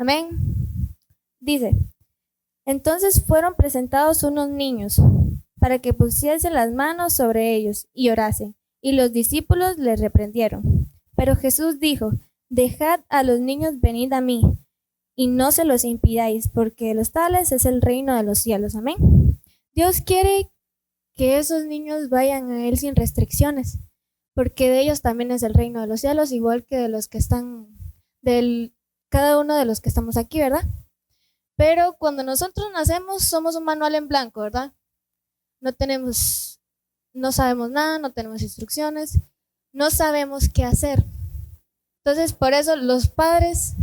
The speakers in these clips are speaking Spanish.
Amén. Dice, entonces fueron presentados unos niños para que pusiesen las manos sobre ellos y orasen, y los discípulos les reprendieron. Pero Jesús dijo, dejad a los niños venir a mí, y no se los impidáis, porque de los tales es el reino de los cielos. Amén. Dios quiere que esos niños vayan a Él sin restricciones, porque de ellos también es el reino de los cielos, igual que de los que están, cada uno de los que estamos aquí, ¿verdad? Pero cuando nosotros nacemos somos un manual en blanco, ¿verdad? No sabemos nada, no tenemos instrucciones, no sabemos qué hacer. Entonces, por eso los padres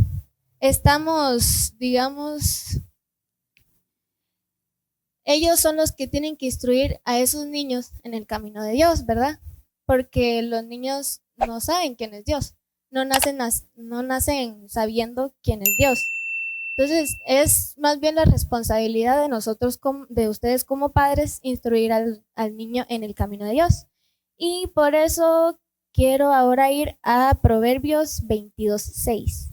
estamos, digamos, ellos son los que tienen que instruir a esos niños en el camino de Dios, ¿verdad? Porque los niños no saben quién es Dios, no nacen sabiendo quién es Dios. Entonces, es más bien la responsabilidad de nosotros, de ustedes como padres, instruir al niño en el camino de Dios. Y por eso quiero ahora ir a Proverbios 22:6.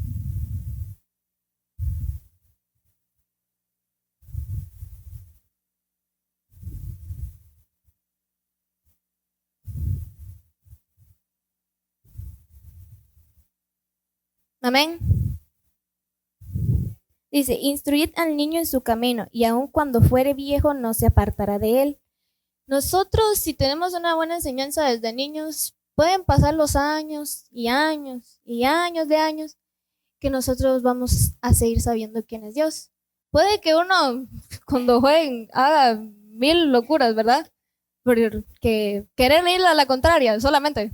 Amén. Dice, instruid al niño en su camino, y aun cuando fuere viejo no se apartará de él. Nosotros, si tenemos una buena enseñanza desde niños, pueden pasar los años y años y años de años que nosotros vamos a seguir sabiendo quién es Dios. Puede que uno cuando jueguen haga mil locuras, ¿verdad? Porque querer ir a la contraria solamente.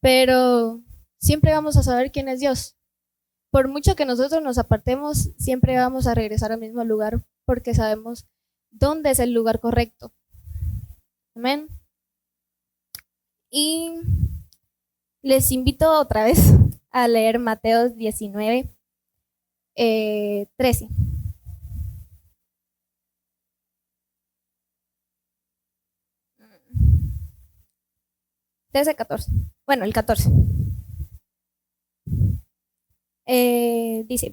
Pero siempre vamos a saber quién es Dios. Por mucho que nosotros nos apartemos, siempre vamos a regresar al mismo lugar porque sabemos dónde es el lugar correcto. Amén. Y les invito otra vez a leer Mateo 19, 13. 13, 14. Bueno, el 14. Dice,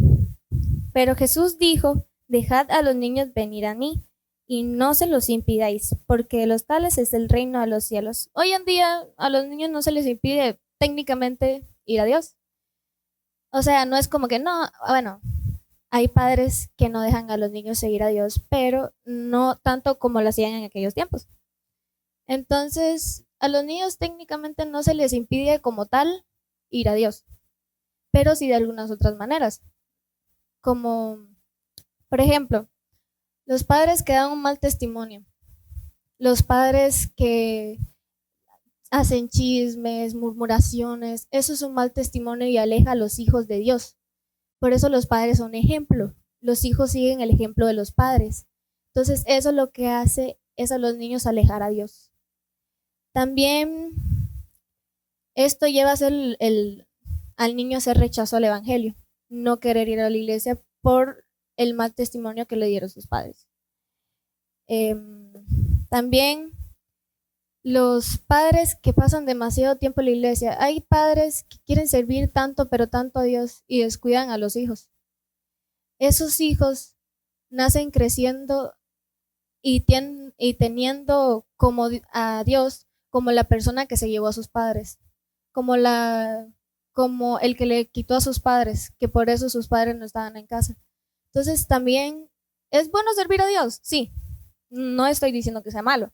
pero Jesús dijo, dejad a los niños venir a mí, y no se los impidáis, porque de los tales es el reino de los cielos. Hoy en día a los niños no se les impide técnicamente ir a Dios. O sea, no es como que no, bueno, hay padres que no dejan a los niños seguir a Dios, pero no tanto como lo hacían en aquellos tiempos. Entonces, a los niños técnicamente no se les impide como tal ir a Dios, pero sí de algunas otras maneras. Como, por ejemplo, los padres que dan un mal testimonio, los padres que hacen chismes, murmuraciones, eso es un mal testimonio y aleja a los hijos de Dios. Por eso los padres son ejemplo. Los hijos siguen el ejemplo de los padres. Entonces, eso es lo que hace es a los niños alejar a Dios. También esto lleva a ser al niño a hacer rechazo al evangelio, no querer ir a la iglesia por el mal testimonio que le dieron sus padres. También los padres que pasan demasiado tiempo en la iglesia. Hay padres que quieren servir tanto, pero tanto a Dios y descuidan a los hijos. Esos hijos nacen creciendo y teniendo como a Dios como la persona que se llevó a sus padres, como el que le quitó a sus padres, que por eso sus padres no estaban en casa. Entonces también es bueno servir a Dios, sí, no estoy diciendo que sea malo,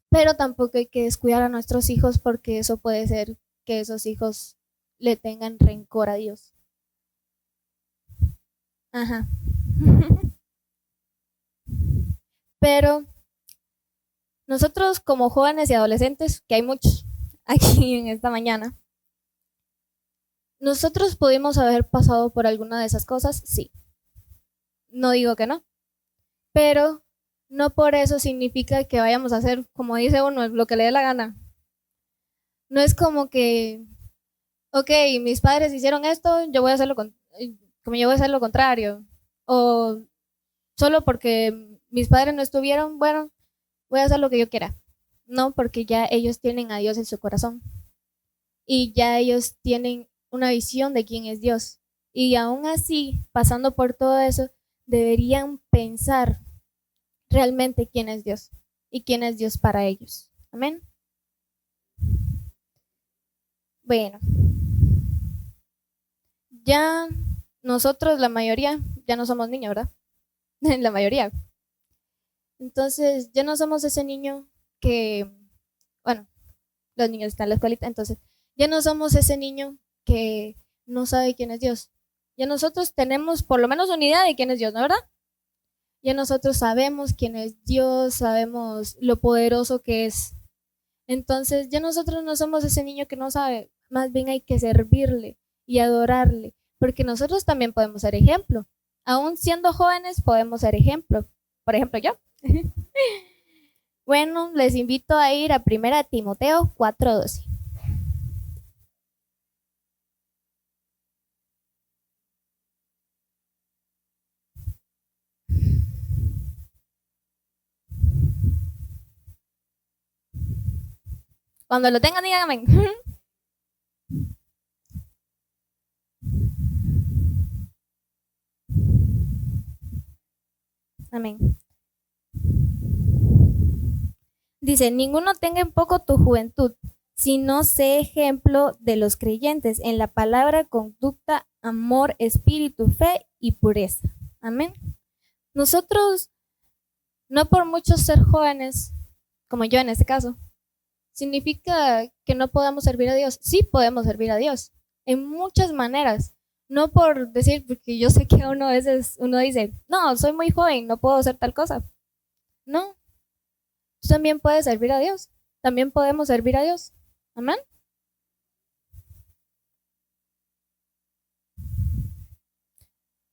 pero tampoco hay que descuidar a nuestros hijos porque eso puede ser que esos hijos le tengan rencor a Dios. Ajá. Pero nosotros como jóvenes y adolescentes, que hay muchos aquí en esta mañana, nosotros pudimos haber pasado por alguna de esas cosas, sí. No digo que no, pero no por eso significa que vayamos a hacer, como dice uno, lo que le dé la gana. No es como que, ok, mis padres hicieron esto, yo voy a hacerlo como yo voy a hacer lo contrario. O solo porque mis padres no estuvieron, bueno, voy a hacer lo que yo quiera. No, porque ya ellos tienen a Dios en su corazón. Y ya ellos tienen una visión de quién es Dios. Y aún así, pasando por todo eso, deberían pensar realmente quién es Dios y quién es Dios para ellos. Amén. Bueno, ya nosotros, la mayoría, ya no somos niños, ¿verdad? La mayoría. Entonces, ya no somos ese niño que, bueno, los niños están en la escuelita, entonces, ya no somos ese niño que no sabe quién es Dios. Ya nosotros tenemos por lo menos una idea de quién es Dios, ¿no, verdad? Ya nosotros sabemos quién es Dios, sabemos lo poderoso que es. Entonces, ya nosotros no somos ese niño que no sabe, más bien hay que servirle y adorarle, porque nosotros también podemos ser ejemplo. Aún siendo jóvenes podemos ser ejemplo. Por ejemplo, yo. Bueno, les invito a ir a 1 Timoteo 4:12. Cuando lo tengan, díganme. Amén. Dice, ninguno tenga en poco tu juventud, sino sé ejemplo de los creyentes en la palabra, conducta, amor, espíritu, fe y pureza. Amén. Nosotros, no por mucho ser jóvenes, como yo en este caso, significa que no podamos servir a Dios. Sí podemos servir a Dios, en muchas maneras. No por decir, porque yo sé que uno a veces uno dice, no, soy muy joven, no puedo hacer tal cosa. No, tú también puedes servir a Dios. También podemos servir a Dios. Amén.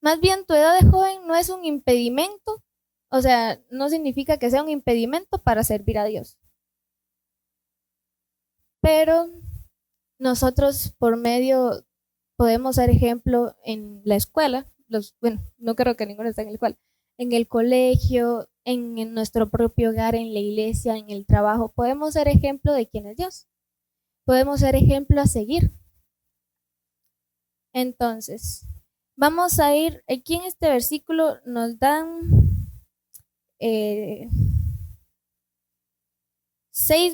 Más bien, tu edad de joven no es un impedimento, o sea, no significa que sea un impedimento para servir a Dios. Pero nosotros por medio podemos ser ejemplo en la escuela, bueno, no creo que ninguno esté en la escuela, en el colegio, en nuestro propio hogar, en la iglesia, en el trabajo, podemos ser ejemplo de quién es Dios. Podemos ser ejemplo a seguir. Entonces, vamos a ir, aquí en este versículo nos dan 6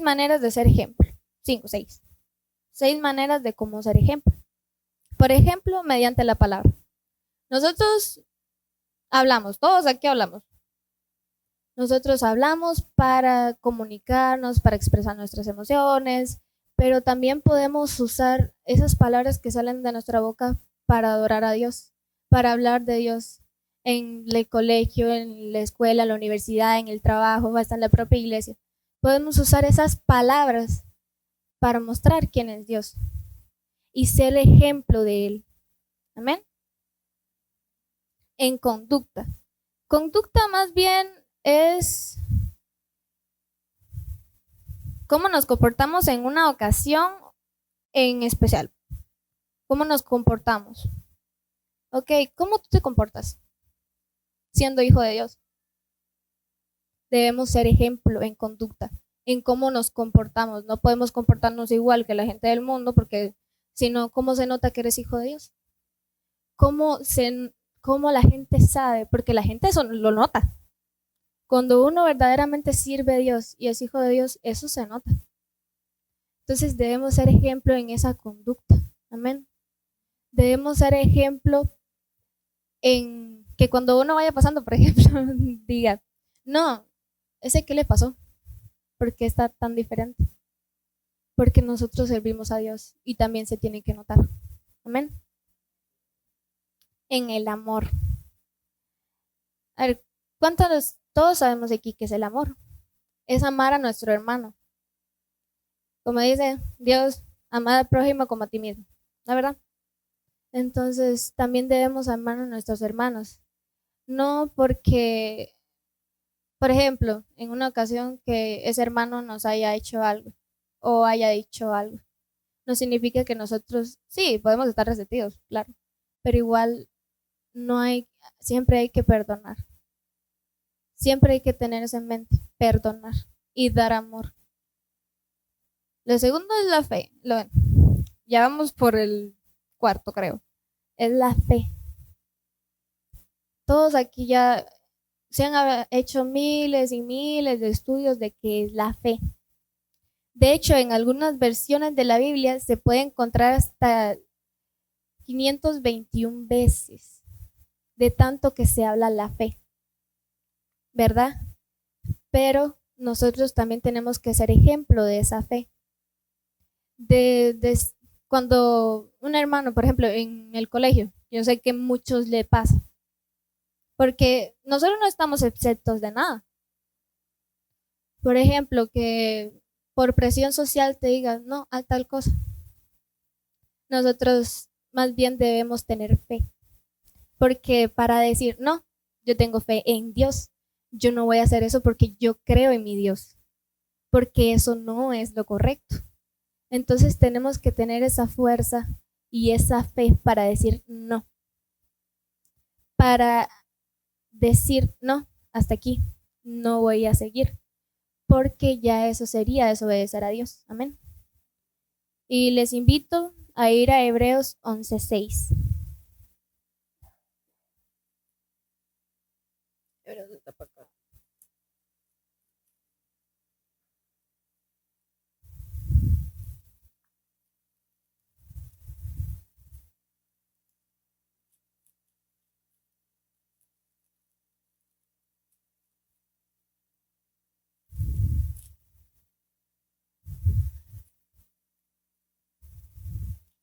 maneras de ser ejemplo. 5, 6. 6 maneras de cómo ser ejemplo. Por ejemplo, mediante la palabra. Nosotros hablamos, todos aquí hablamos. Nosotros hablamos para comunicarnos, para expresar nuestras emociones, pero también podemos usar esas palabras que salen de nuestra boca para adorar a Dios, para hablar de Dios en el colegio, en la escuela, en la universidad, en el trabajo, hasta en la propia iglesia. Podemos usar esas palabras para mostrar quién es Dios y ser el ejemplo de Él. Amén. En conducta. Conducta más bien es cómo nos comportamos en una ocasión en especial. ¿Cómo nos comportamos? Ok, ¿cómo tú te comportas siendo hijo de Dios? Debemos ser ejemplo en conducta, en cómo nos comportamos. No podemos comportarnos igual que la gente del mundo porque si no, ¿cómo se nota que eres hijo de Dios? ¿Cómo la gente sabe? Porque la gente eso lo nota. Cuando uno verdaderamente sirve a Dios y es hijo de Dios, eso se nota. Entonces debemos ser ejemplo en esa conducta. Amén. Debemos ser ejemplo en que cuando uno vaya pasando, por ejemplo, diga, no, ese qué le pasó, porque está tan diferente. Porque nosotros servimos a Dios y también se tiene que notar. Amén. En el amor. A ver, ¿cuántos todos sabemos aquí que es el amor? Es amar a nuestro hermano. Como dice Dios, amar al prójimo como a ti mismo. ¿La verdad? Entonces también debemos amar a nuestros hermanos. No porque, por ejemplo, en una ocasión que ese hermano nos haya hecho algo o haya dicho algo, no significa que nosotros, sí, podemos estar resentidos, claro, pero igual no hay, siempre hay que perdonar. Siempre hay que tener eso en mente, perdonar y dar amor. Lo segundo es la fe. Ya vamos por el cuarto, creo. es la fe. Todos aquí ya se han hecho miles y miles de estudios de qué es la fe. De hecho, en algunas versiones de la Biblia se puede encontrar hasta 521 veces de tanto que se habla la fe, ¿verdad? Pero nosotros también tenemos que ser ejemplo de esa fe. De cuando un hermano, por ejemplo, en el colegio, yo sé que a muchos le pasa, porque nosotros no estamos exentos de nada. Por ejemplo, que por presión social te digan no a tal cosa. Nosotros más bien debemos tener fe, porque para decir no, yo tengo fe en Dios, yo no voy a hacer eso porque yo creo en mi Dios, porque eso no es lo correcto. Entonces tenemos que tener esa fuerza y esa fe para decir no, para decir no, hasta aquí, no voy a seguir, porque ya eso sería desobedecer a Dios. Amén. Y les invito a ir a Hebreos 11:6.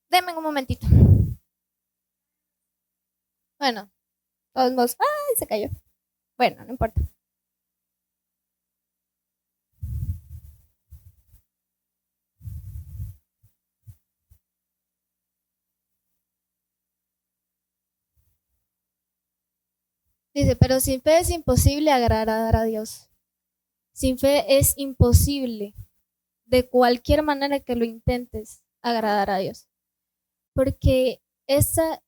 Denme un momentito. Bueno, todos modos. ¡Ay! Se cayó. Bueno, no importa. Dice, pero sin fe es imposible agradar a Dios. Sin fe es imposible, de cualquier manera que lo intentes, agradar a Dios. Porque esa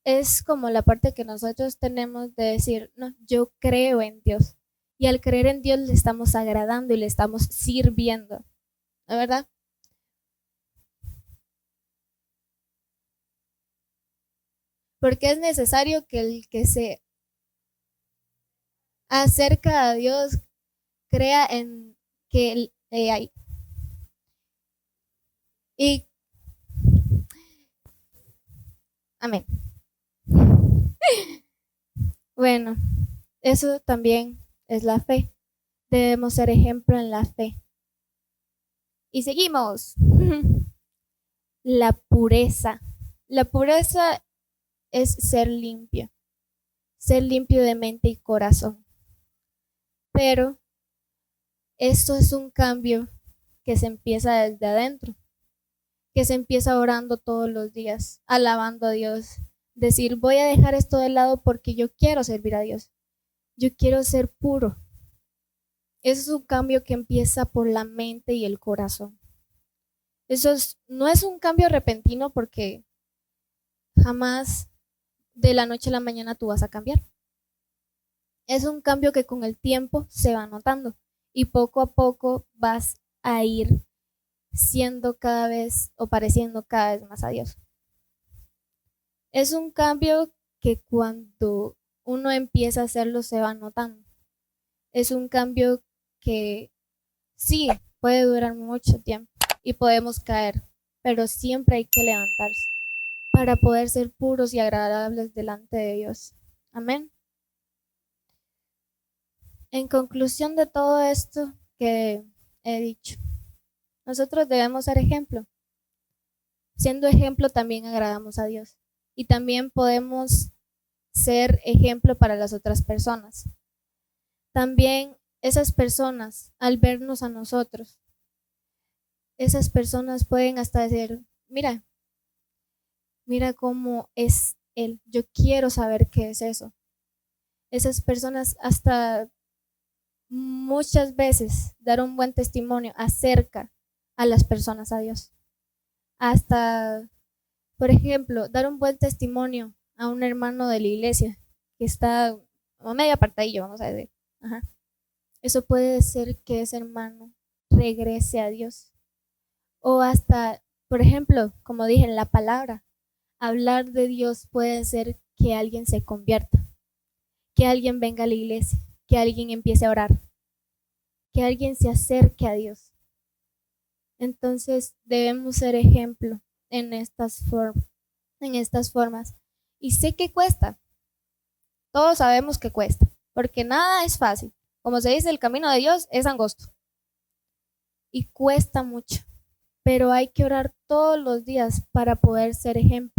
es como la parte que nosotros tenemos de decir, no, yo creo en Dios. Y al creer en Dios le estamos agradando y le estamos sirviendo. ¿No es verdad? Porque es necesario que el que se acerca a Dios crea en que le hay. Y amén. Bueno, eso también es la fe. Debemos ser ejemplo en la fe. Y seguimos. La pureza. La pureza es ser limpio de mente y corazón. Pero esto es un cambio que se empieza desde adentro, que se empieza orando todos los días, alabando a Dios, decir, voy a dejar esto de lado porque yo quiero servir a Dios, yo quiero ser puro. Eso es un cambio que empieza por la mente y el corazón. No es un cambio repentino porque jamás de la noche a la mañana tú vas a cambiar. Es un cambio que con el tiempo se va notando y poco a poco vas a ir siendo cada vez o pareciendo cada vez más a Dios. Es un cambio que cuando uno empieza a hacerlo se va notando. Es un cambio que sí puede durar mucho tiempo y podemos caer, pero siempre hay que levantarse para poder ser puros y agradables delante de Dios. Amén. En conclusión de todo esto que he dicho, nosotros debemos ser ejemplo. Siendo ejemplo también agradamos a Dios y también podemos ser ejemplo para las otras personas. También esas personas, al vernos a nosotros, esas personas pueden hasta decir, mira, mira cómo es Él, yo quiero saber qué es eso. Esas personas hasta muchas veces dar un buen testimonio acerca a las personas a Dios. Hasta, por ejemplo, dar un buen testimonio a un hermano de la iglesia que está medio apartadillo, vamos a decir. Ajá. Eso puede ser que ese hermano regrese a Dios. O hasta, por ejemplo, como dije en la palabra, Hablar de Dios puede ser que alguien se convierta, que alguien venga a la iglesia, que alguien empiece a orar, que alguien se acerque a Dios. Entonces debemos ser ejemplo en estas formas. Y sé que cuesta, todos sabemos que cuesta, porque nada es fácil. Como se dice, el camino de Dios es angosto y cuesta mucho, pero hay que orar todos los días para poder ser ejemplo